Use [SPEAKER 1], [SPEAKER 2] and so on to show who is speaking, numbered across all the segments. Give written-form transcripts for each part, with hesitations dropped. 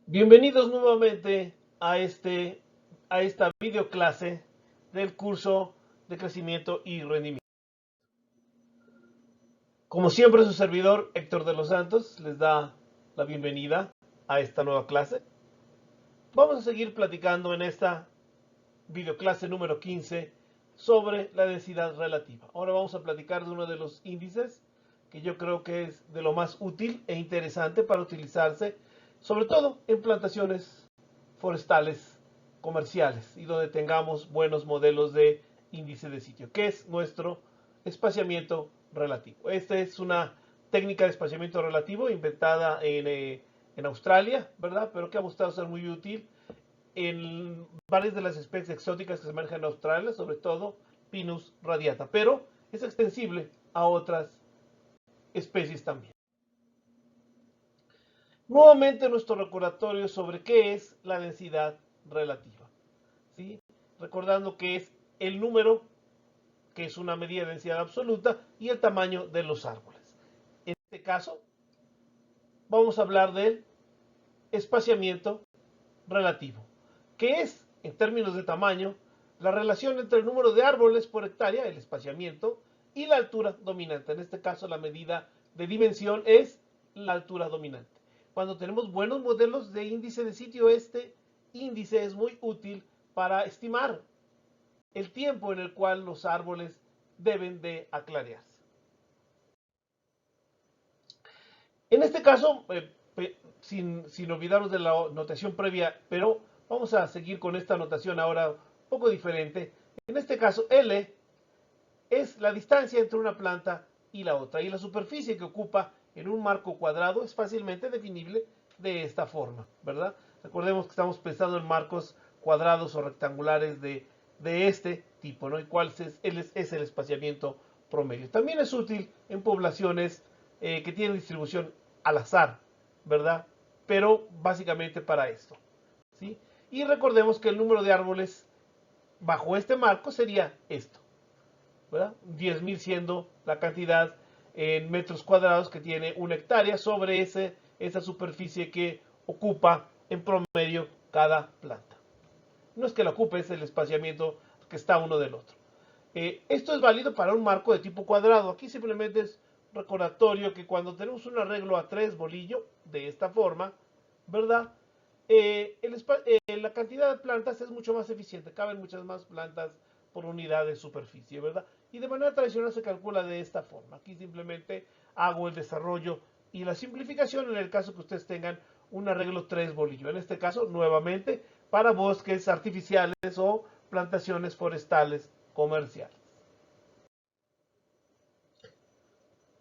[SPEAKER 1] Bienvenidos nuevamente a esta videoclase del curso de crecimiento y rendimiento. Como siempre, su servidor Héctor de los Santos les da la bienvenida a esta nueva clase. Vamos a seguir platicando en esta videoclase número 15 sobre la densidad relativa. Ahora vamos a platicar de uno de los índices que yo creo que es de lo más útil e interesante para utilizarse, sobre todo en plantaciones forestales comerciales y donde tengamos buenos modelos de índice de sitio, que es nuestro espaciamiento relativo. Esta es una técnica de espaciamiento relativo inventada en Australia, ¿verdad? Pero que ha mostrado ser muy útil en varias de las especies exóticas que se manejan en Australia, sobre todo Pinus radiata, pero es extensible a otras especies también. Nuevamente nuestro recordatorio sobre qué es la densidad relativa, ¿sí? Recordando que es el número, que es una medida de densidad absoluta, y el tamaño de los árboles. En este caso, vamos a hablar del espaciamiento relativo, que es, en términos de tamaño, la relación entre el número de árboles por hectárea, el espaciamiento, y la altura dominante. En este caso, la medida de dimensión es la altura dominante. Cuando tenemos buenos modelos de índice de sitio, este índice es muy útil para estimar el tiempo en el cual los árboles deben de aclarearse. En este caso, sin olvidarnos de la notación previa, pero vamos a seguir con esta notación ahora un poco diferente. En este caso, L es la distancia entre una planta y la otra, y la superficie que ocupa en un marco cuadrado es fácilmente definible de esta forma, ¿verdad? Recordemos que estamos pensando en marcos cuadrados o rectangulares de este tipo, ¿no? ¿Y cuál es el espaciamiento promedio? También es útil en poblaciones que tienen distribución al azar, ¿verdad? Pero básicamente para esto, ¿sí? Y recordemos que el número de árboles bajo este marco sería esto, ¿verdad? 10.000 siendo la cantidad en metros cuadrados que tiene una hectárea sobre esa superficie que ocupa en promedio cada planta. No es que la ocupe, es el espaciamiento que está uno del otro. Esto es válido para un marco de tipo cuadrado. Aquí simplemente es recordatorio que cuando tenemos un arreglo a 3 bolillo, de esta forma, ¿verdad? La cantidad de plantas es mucho más eficiente, caben muchas más plantas por unidad de superficie, ¿verdad? Y de manera tradicional se calcula de esta forma. Aquí simplemente hago el desarrollo y la simplificación en el caso que ustedes tengan un arreglo 3 bolillo. En este caso, nuevamente, para bosques artificiales o plantaciones forestales comerciales.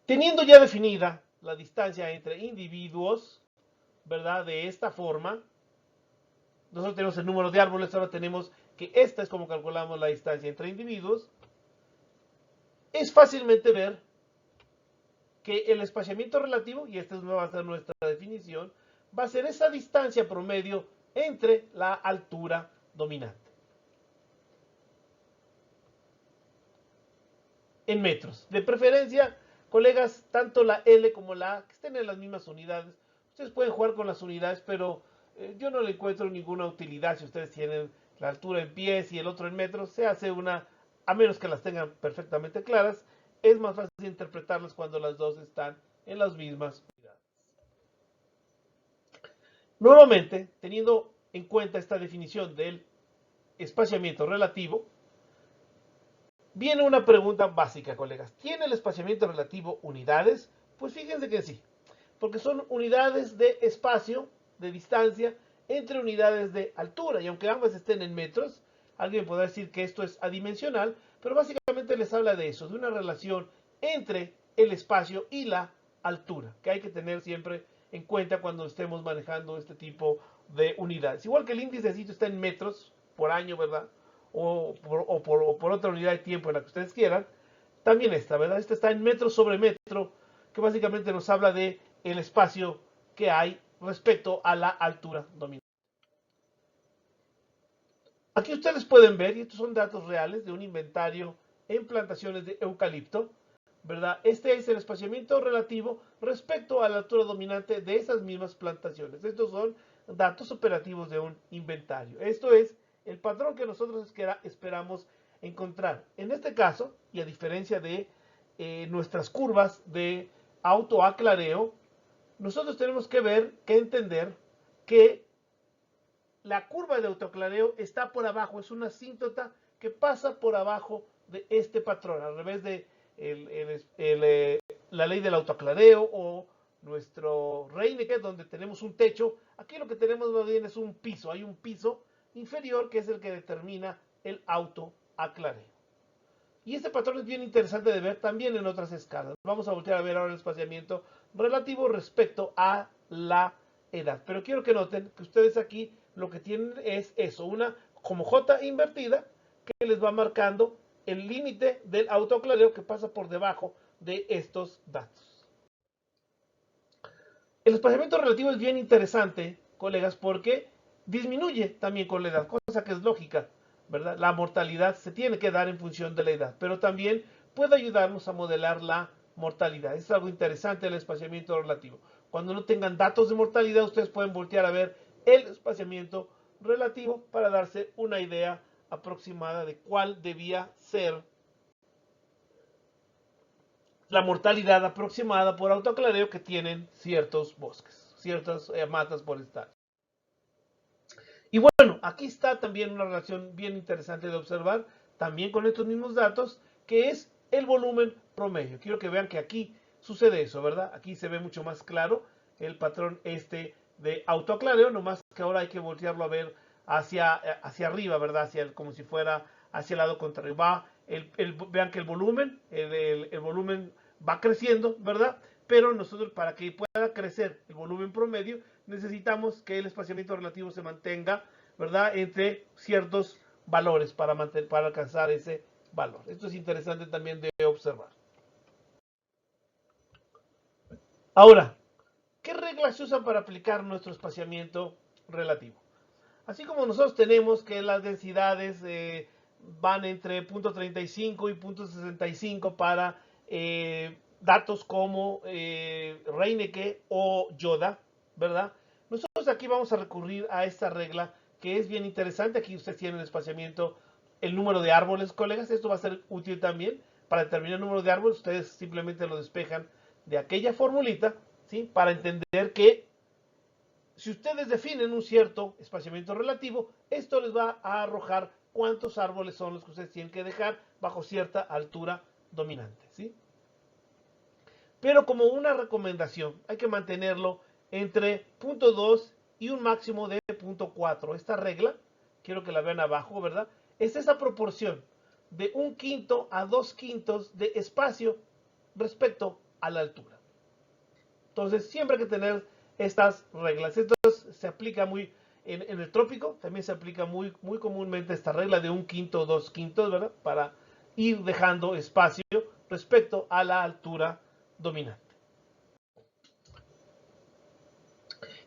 [SPEAKER 1] Teniendo ya definida la distancia entre individuos, ¿verdad? De esta forma, nosotros tenemos el número de árboles, ahora tenemos que esta es como calculamos la distancia entre individuos. Es fácilmente ver que el espaciamiento relativo, y esta va a ser nuestra definición, va a ser esa distancia promedio entre la altura dominante. En metros. De preferencia, colegas, tanto la L como la A, que estén en las mismas unidades. Ustedes pueden jugar con las unidades, pero yo no le encuentro ninguna utilidad si ustedes tienen la altura en pies y el otro en metros. Se hace una, a menos que las tengan perfectamente claras, es más fácil interpretarlas cuando las dos están en las mismas unidades. Nuevamente, teniendo en cuenta esta definición del espaciamiento relativo, viene una pregunta básica, colegas. ¿Tiene el espaciamiento relativo unidades? Pues fíjense que sí, porque son unidades de espacio, de distancia, entre unidades de altura. Y aunque ambas estén en metros, alguien podrá decir que esto es adimensional, pero básicamente les habla de eso, de una relación entre el espacio y la altura, que hay que tener siempre en cuenta cuando estemos manejando este tipo de unidades. Igual que el índice de sitio está en metros por año, ¿verdad? O por otra unidad de tiempo en la que ustedes quieran, también esta, ¿verdad? Esta está en metro sobre metro, que básicamente nos habla de el espacio que hay respecto a la altura dominante. Aquí ustedes pueden ver, y estos son datos reales de un inventario en plantaciones de eucalipto, ¿verdad? Este es el espaciamiento relativo respecto a la altura dominante de esas mismas plantaciones. Estos son datos operativos de un inventario. Esto es el patrón que nosotros esperamos encontrar. En este caso, y a diferencia de nuestras curvas de autoaclareo, nosotros tenemos que entender que la curva de autoaclareo está por abajo, es una asíntota que pasa por abajo de este patrón, al revés de la ley del autoaclareo o nuestro Reineke, donde tenemos un techo. Aquí lo que tenemos más bien es un piso, hay un piso inferior que es el que determina el autoaclareo. Y este patrón es bien interesante de ver también en otras escalas. Vamos a voltear a ver ahora el espaciamiento relativo respecto a la edad. Pero quiero que noten que ustedes aquí lo que tienen es eso, una como J invertida que les va marcando el límite del autoaclareo que pasa por debajo de estos datos. El espaciamiento relativo es bien interesante, colegas, porque disminuye también con la edad, cosa que es lógica, ¿verdad? La mortalidad se tiene que dar en función de la edad, pero también puede ayudarnos a modelar la mortalidad. Es algo interesante el espaciamiento relativo. Cuando no tengan datos de mortalidad, ustedes pueden voltear a ver el espaciamiento relativo para darse una idea aproximada de cuál debía ser la mortalidad aproximada por autoaclareo que tienen ciertos bosques, ciertas matas forestales. Y bueno, aquí está también una relación bien interesante de observar, también con estos mismos datos, que es el volumen promedio. Quiero que vean que aquí sucede eso, ¿verdad? Aquí se ve mucho más claro el patrón este de autoaclareo, nomás que ahora hay que voltearlo a ver hacia arriba, ¿verdad? Como si fuera hacia el lado contrario. Vean que el volumen va creciendo, ¿verdad? Pero nosotros, para que pueda crecer el volumen promedio, necesitamos que el espaciamiento relativo se mantenga, ¿verdad?, entre ciertos valores para alcanzar ese valor. Esto es interesante también de observar. Ahora, ¿qué reglas se usan para aplicar nuestro espaciamiento relativo? Así como nosotros tenemos que las densidades van entre 0.35 y 0.65 para datos como Reineke o Yoda, ¿verdad? Nosotros aquí vamos a recurrir a esta regla que es bien interesante. Aquí ustedes tienen el espaciamiento, el número de árboles, colegas. Esto va a ser útil también para determinar el número de árboles. Ustedes simplemente lo despejan de aquella formulita, ¿sí? Para entender que si ustedes definen un cierto espaciamiento relativo, esto les va a arrojar cuántos árboles son los que ustedes tienen que dejar bajo cierta altura dominante, ¿sí? Pero como una recomendación, hay que mantenerlo entre 0.2 y un máximo de 0.4. Esta regla, quiero que la vean abajo, ¿verdad? Es esa proporción de 1/5 a 2/5 de espacio respecto a la altura. Entonces, siempre hay que tener estas reglas. Esto se aplica muy en el trópico, también se aplica muy comúnmente esta regla de 1/5 o 2/5, ¿verdad? Para ir dejando espacio respecto a la altura dominante.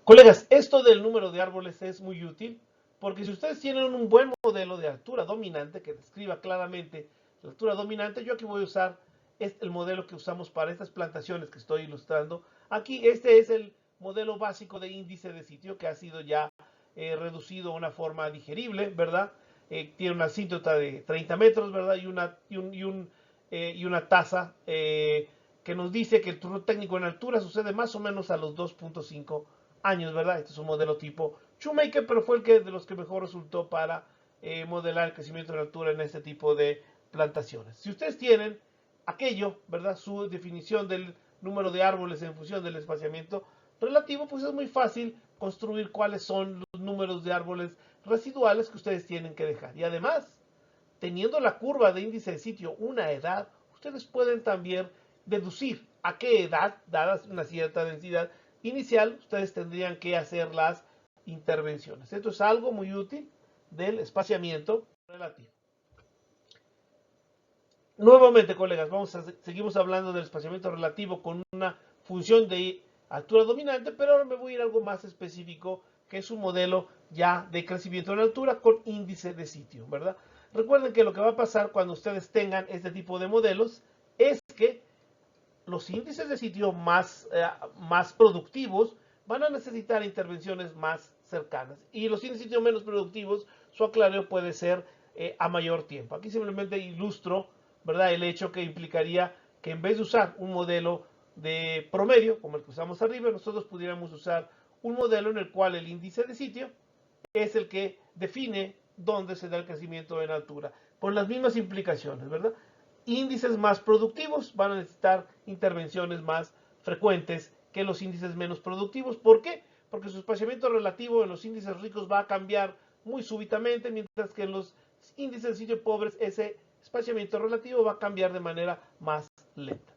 [SPEAKER 1] Colegas, esto del número de árboles es muy útil porque si ustedes tienen un buen modelo de altura dominante que describa claramente la altura dominante, yo aquí voy a usar el modelo que usamos para estas plantaciones que estoy ilustrando. Aquí este es el modelo básico de índice de sitio que ha sido ya reducido a una forma digerible, ¿verdad? Tiene una asíntota de 30 metros, ¿verdad? Y una tasa que nos dice que el turno técnico en altura sucede más o menos a los 2.5 años, ¿verdad? Este es un modelo tipo Shoemaker, pero fue de los que mejor resultó para modelar el crecimiento de altura en este tipo de plantaciones. Si ustedes tienen aquello, ¿verdad? Su definición del número de árboles en función del espaciamiento relativo, pues es muy fácil construir cuáles son los números de árboles residuales que ustedes tienen que dejar. Y además, teniendo la curva de índice de sitio una edad, ustedes pueden también deducir a qué edad, dada una cierta densidad inicial, ustedes tendrían que hacer las intervenciones. Esto es algo muy útil del espaciamiento relativo. Nuevamente, colegas, seguimos hablando del espaciamiento relativo con una función de altura dominante, pero ahora me voy a ir a algo más específico, que es un modelo ya de crecimiento en altura con índice de sitio, ¿verdad? Recuerden que lo que va a pasar cuando ustedes tengan este tipo de modelos es que los índices de sitio más productivos van a necesitar intervenciones más cercanas. Y los índices de sitio menos productivos, su aclareo puede ser a mayor tiempo. Aquí simplemente ilustro, ¿verdad?, el hecho que implicaría que en vez de usar un modelo de promedio, como el que usamos arriba, nosotros pudiéramos usar un modelo en el cual el índice de sitio es el que define dónde se da el crecimiento en altura, por las mismas implicaciones, ¿verdad? Índices más productivos van a necesitar intervenciones más frecuentes que los índices menos productivos. ¿Por qué? Porque su espaciamiento relativo en los índices ricos va a cambiar muy súbitamente, mientras que en los índices de sitio pobres ese espaciamiento relativo va a cambiar de manera más lenta.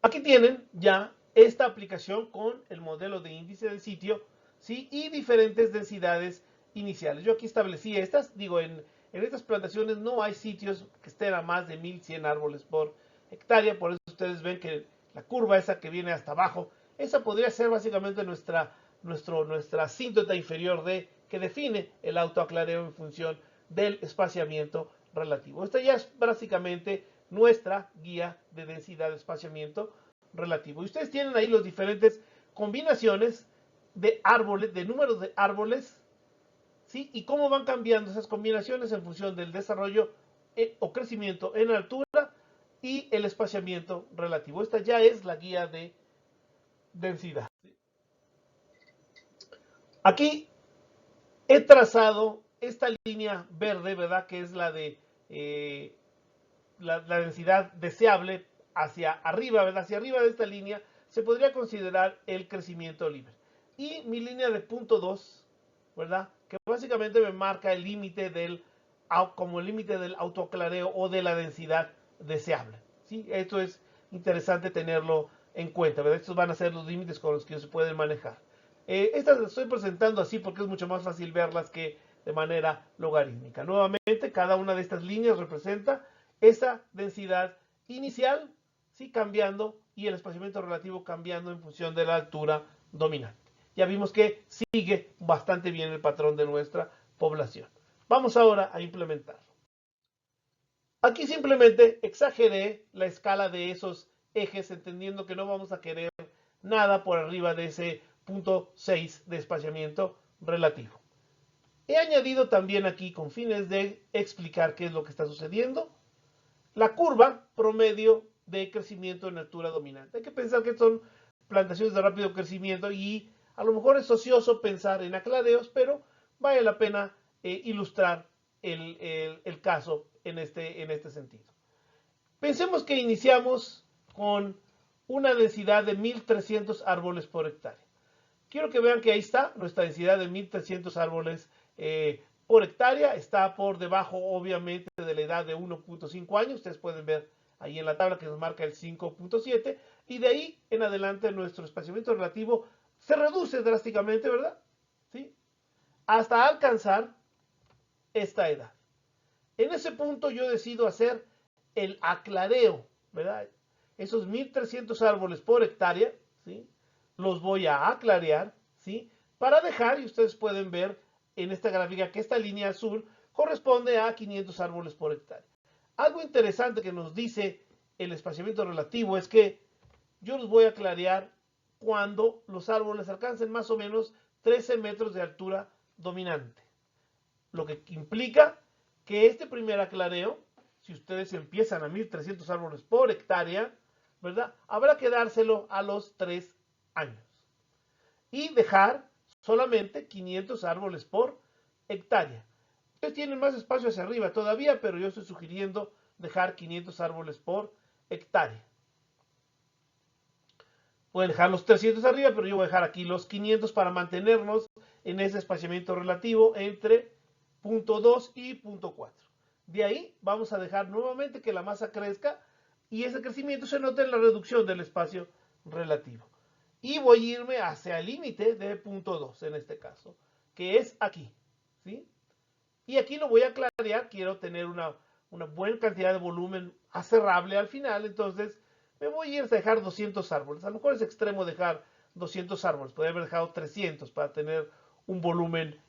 [SPEAKER 1] Aquí tienen ya esta aplicación con el modelo de índice de sitio, ¿sí?, y diferentes densidades iniciales. Yo aquí establecí estas, digo, en estas plantaciones no hay sitios que estén a más de 1100 árboles por hectárea, por eso ustedes ven que la curva esa que viene hasta abajo, esa podría ser básicamente nuestra asíntota inferior D, que define el autoaclareo en función del espaciamiento relativo. Esta ya es básicamente nuestra guía de densidad de espaciamiento relativo. Y ustedes tienen ahí las diferentes combinaciones de árboles, de números de árboles, ¿sí?, y cómo van cambiando esas combinaciones en función del desarrollo o crecimiento en altura y el espaciamiento relativo. Esta ya es la guía de densidad. Aquí he trazado esta línea verde, ¿verdad?, que es la de la densidad deseable hacia arriba, ¿verdad? Hacia arriba de esta línea se podría considerar el crecimiento libre. Y mi línea de punto 2, ¿verdad?, que básicamente me marca el límite como el límite del autoaclareo o de la densidad deseable, ¿sí? Esto es interesante tenerlo en cuenta, ¿verdad? Estos van a ser los límites con los que se pueden manejar. Estas las estoy presentando así porque es mucho más fácil verlas que de manera logarítmica. Nuevamente, cada una de estas líneas representa esa densidad inicial, ¿sí?, cambiando, y el espaciamiento relativo cambiando en función de la altura dominante. Ya vimos que sigue bastante bien el patrón de nuestra población. Vamos ahora a implementarlo. Aquí simplemente exageré la escala de esos ejes, entendiendo que no vamos a querer nada por arriba de ese punto 6 de espaciamiento relativo. He añadido también aquí, con fines de explicar qué es lo que está sucediendo, la curva promedio de crecimiento en altura dominante. Hay que pensar que son plantaciones de rápido crecimiento y a lo mejor es ocioso pensar en aclareos, pero vale la pena ilustrar el caso en este sentido. Pensemos que iniciamos con una densidad de 1300 árboles por hectárea. Quiero que vean que ahí está nuestra densidad de 1300 árboles por hectárea. Está por debajo, obviamente, de la edad de 1.5 años. Ustedes pueden ver ahí en la tabla que nos marca el 5.7. Y de ahí en adelante nuestro espaciamiento relativo se reduce drásticamente, ¿verdad? ¿Sí? Hasta alcanzar esta edad. En ese punto yo decido hacer el aclareo, ¿verdad? Esos 1300 árboles por hectárea, ¿sí?, los voy a aclarear, ¿sí?, para dejar, y ustedes pueden ver en esta gráfica que esta línea azul corresponde a 500 árboles por hectárea. Algo interesante que nos dice el espaciamiento relativo es que yo los voy a clarear cuando los árboles alcancen más o menos 13 metros de altura dominante. Lo que implica que este primer aclareo, si ustedes empiezan a 1300 árboles por hectárea, ¿verdad?, habrá que dárselo a los 3 años. Y dejar solamente 500 árboles por hectárea. Ustedes tienen más espacio hacia arriba todavía, pero yo estoy sugiriendo dejar 500 árboles por hectárea. Pueden dejar los 300 arriba, pero yo voy a dejar aquí los 500 para mantenernos en ese espaciamiento relativo entre punto 2 y punto 4. De ahí vamos a dejar nuevamente que la masa crezca y ese crecimiento se note en la reducción del espacio relativo. Y voy a irme hacia el límite de punto 2 en este caso, que es aquí, ¿sí? Y aquí lo voy a clarear, quiero tener una buena cantidad de volumen aserrable al final, entonces me voy a ir a dejar 200 árboles. A lo mejor es extremo dejar 200 árboles, podría haber dejado 300 para tener un volumen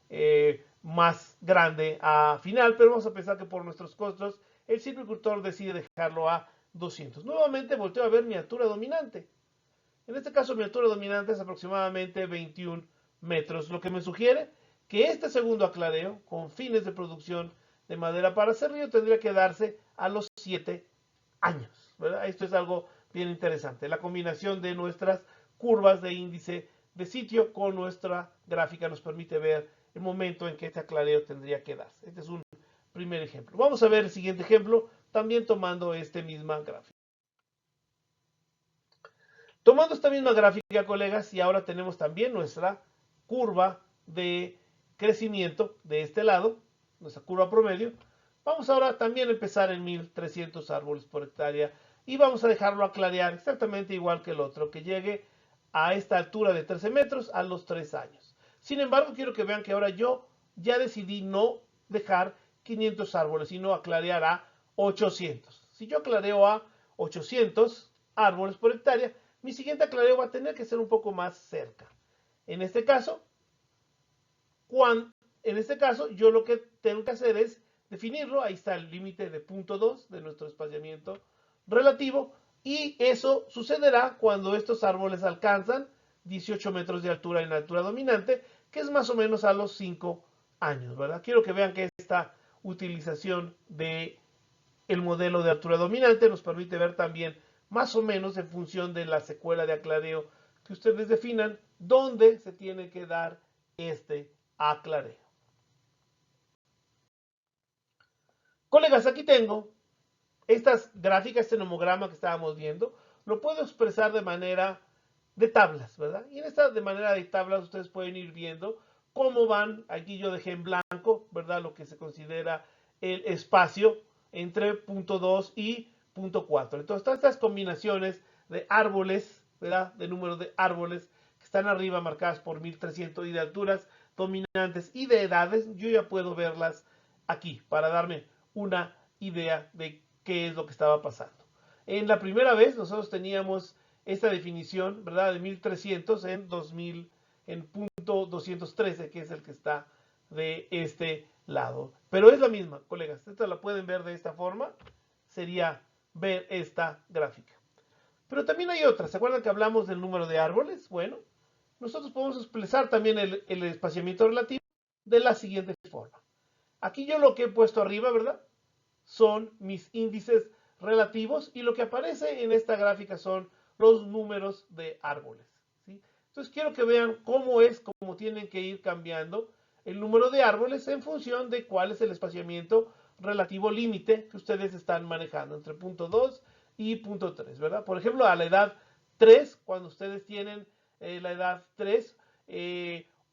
[SPEAKER 1] más grande a final, pero vamos a pensar que por nuestros costos el silvicultor decide dejarlo a 200. Nuevamente volteo a ver mi altura dominante. En este caso mi altura dominante es aproximadamente 21 metros, lo que me sugiere que este segundo aclareo, con fines de producción de madera para serrillo, tendría que darse a los 7 años, ¿verdad? Esto es algo bien interesante, la combinación de nuestras curvas de índice de sitio con nuestra gráfica nos permite ver el momento en que este aclareo tendría que darse. Este es un primer ejemplo. Vamos a ver el siguiente ejemplo, también tomando esta misma gráfica. Tomando esta misma gráfica, colegas, y ahora tenemos también nuestra curva de crecimiento de este lado, nuestra curva promedio. Vamos ahora también a empezar en 1300 árboles por hectárea y vamos a dejarlo a clarear exactamente igual que el otro, que llegue a esta altura de 13 metros a los 3 años. Sin embargo, quiero que vean que ahora yo ya decidí no dejar 500 árboles, sino a clarear a 800. Si yo clareo a 800 árboles por hectárea, mi siguiente aclareo va a tener que ser un poco más cerca. En este caso, yo lo que tengo que hacer es definirlo. Ahí está el límite de 0.2 de nuestro espaciamiento relativo. Y eso sucederá cuando estos árboles alcanzan 18 metros de altura en altura dominante, que es más o menos a los 5 años, ¿verdad? Quiero que vean que esta utilización de el modelo de altura dominante nos permite ver también más o menos en función de la secuela de aclareo que ustedes definan, dónde se tiene que dar este aclareo. Colegas, aquí tengo estas gráficas, este nomograma que estábamos viendo, lo puedo expresar de manera de tablas, ¿verdad? Y en esta de manera de tablas ustedes pueden ir viendo cómo van, aquí yo dejé en blanco, ¿verdad? Lo que se considera el espacio entre punto 2 y punto 4. Entonces, todas estas combinaciones de árboles, ¿verdad? De número de árboles que están arriba marcadas por 1300 y de alturas dominantes y de edades, yo ya puedo verlas aquí para darme una idea de qué es lo que estaba pasando. En la primera vez nosotros teníamos esta definición, ¿verdad? De 1300 en 2000, en punto 213, que es el que está de este lado. Pero es la misma, colegas. Esta la pueden ver de esta forma. Sería ver esta gráfica. Pero también hay otra. ¿Se acuerdan que hablamos del número de árboles? Bueno, nosotros podemos expresar también el espaciamiento relativo de la siguiente forma. Aquí yo lo que he puesto arriba, ¿verdad? Son mis índices relativos y lo que aparece en esta gráfica son los números de árboles, ¿sí? Entonces quiero que vean cómo tienen que ir cambiando el número de árboles en función de cuál es el espaciamiento relativo límite que ustedes están manejando entre punto 2 y punto 3, ¿verdad? Por ejemplo, a la edad 3, cuando ustedes tienen la edad 3,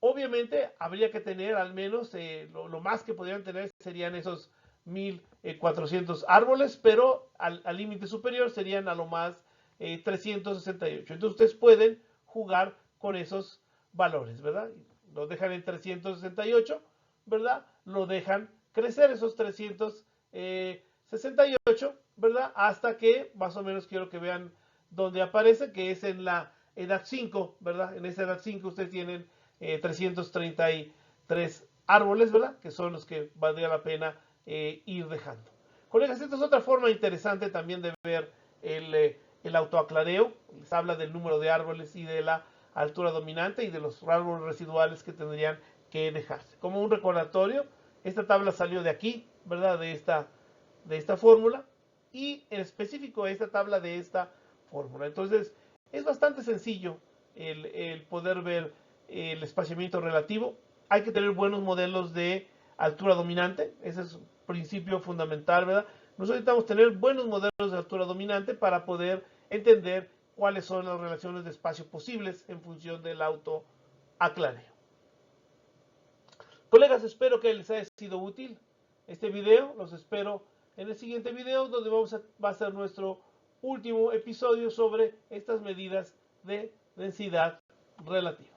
[SPEAKER 1] obviamente habría que tener al menos, lo más que podrían tener serían esos 1400 árboles, pero al límite superior serían a lo más 368. Entonces ustedes pueden jugar con esos valores, ¿verdad? Lo dejan en 368, ¿verdad? Lo dejan crecer esos 368, ¿verdad? Hasta que más o menos quiero que vean dónde aparece, que es en la edad 5, ¿verdad? En esa edad 5 ustedes tienen 333 árboles, ¿verdad? Que son los que valdría la pena ir dejando. Colegas, esta es otra forma interesante también de ver el autoaclareo. Les habla del número de árboles y de la altura dominante y de los árboles residuales que tendrían que dejarse. Como un recordatorio, esta tabla salió de aquí, ¿verdad? De esta fórmula y en específico esta tabla de esta fórmula. Entonces, es bastante sencillo el poder ver el espaciamiento relativo. Hay que tener buenos modelos de altura dominante, ese es un principio fundamental, ¿verdad? Nosotros necesitamos tener buenos modelos de altura dominante para poder entender cuáles son las relaciones de espacio posibles en función del autoaclareo. Colegas, espero que les haya sido útil este video. Los espero en el siguiente video donde va a ser nuestro último episodio sobre estas medidas de densidad relativa.